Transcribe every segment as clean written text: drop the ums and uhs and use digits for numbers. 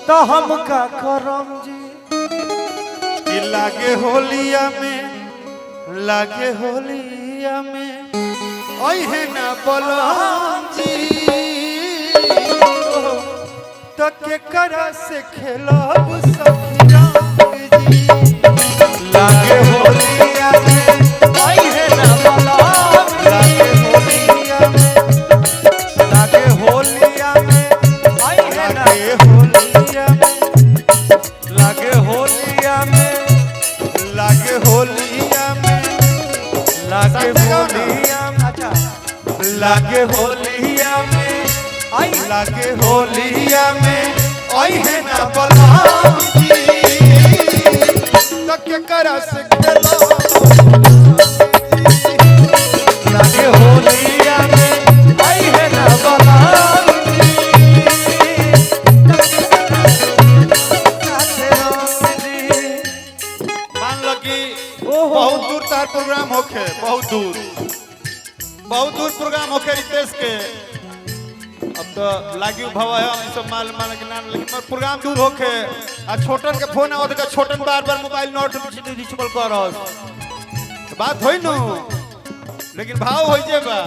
तो हम का करम जी लागे होलिया में ओए है ना बलम जी तो के करा से खेलब सखी रंग जी लागे होलिया में ओए है ना बलम लागे होलिया में ओए है ना लागे होलिया में लागे होलिया में लागे होलिया में अच्छा लागे होलिया में आई लागे होलिया में ओए है ना बलम जी तो के करा से खेलब लागे होलिया में आई है ना बलम मान लो कि बहुत दूर तार प्रोग्राम होखे बहुत दूर प्रोग्राम होखे रितेश के अब तो लागी भवा है हम सब माल के नाम लेकिन प्रोग्राम दूर होखे आ छोटन के फोन आवत के छोटन बार मोबाइल नॉट रिचेबल कर रहल बात होई नु लेकिन भाव होई जे बा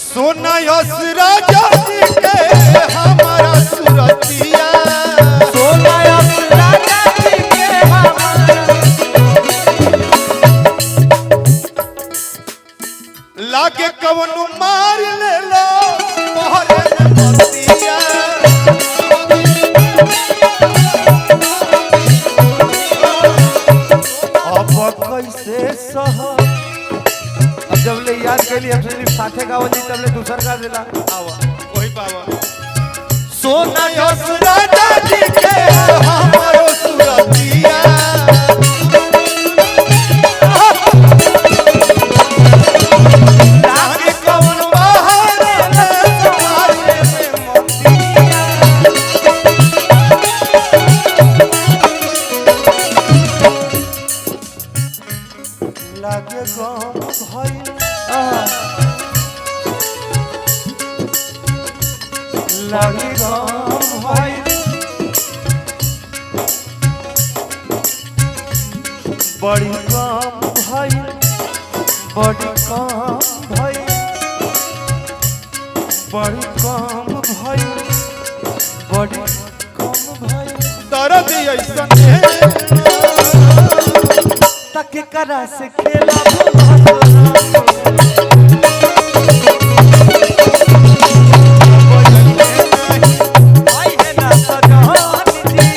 सोना यसरा जाति के हमारा सुरतिया सोना यसरा जाति के हमारा लागे कवनु मार ले लो मोहरे मतिया अब कैसे सह अब जब ले याद के लिए सिर्फ साथे गावल जी तब ले दूसर का दिला आवा वही पावा सोना यसरा जाति के हमारो सुरतिया लागे कवनु मार ले लो मोहरे मतिया लागे गम भइल लागे गम भइल बड़ी गम भइल बड़ी कम भइल बड़ी कम भइल बड़ी कम भइल दर्द ऐसन है तके करा से खेला आई है ना सजान जी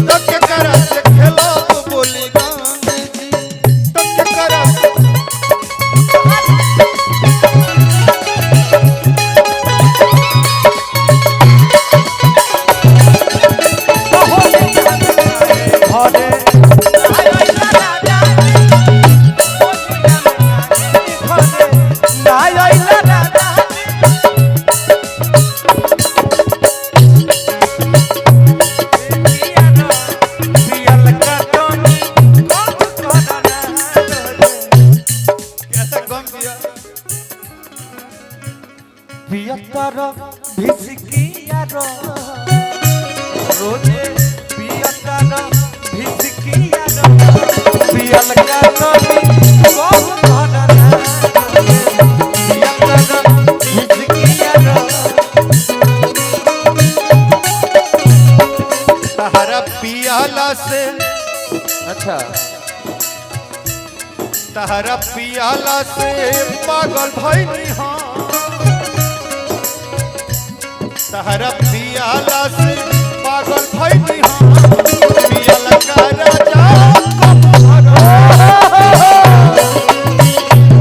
तो के करा से खेलो तो बोली गांधी जी तो के करा से घरे कैसा गम दिया पियतर भिसकियार रोजे पियतर भिसकियार पियल का तनी कम करना पियतर भिसकियार सहारा पियाला से अच्छा तहरा पियाला से पागल भइनी हां तहरा पियाला से पागल भइनी हां पियाला का राजा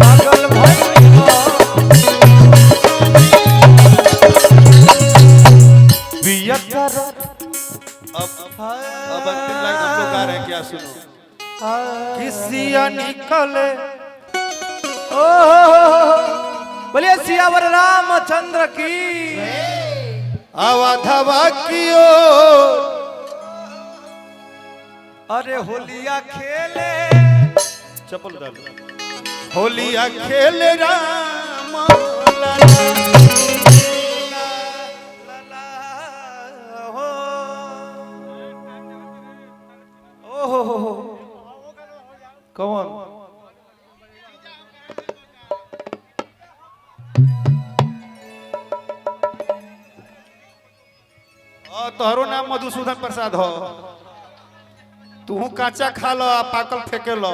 पागल भइल पियतर अब अंतिम लाइन हम लोग गा रहे हैं क्या सुनो किसिया निकले बोलिए सियावर रामचंद्र की अवधवा की ओर अरे होलिया खेले चप्पल डाल होलिया खेल राम हो कौन तोहरो नाम मधुसूदन प्रसाद हो। तू काचा खा लो, पाकल फेंके लो।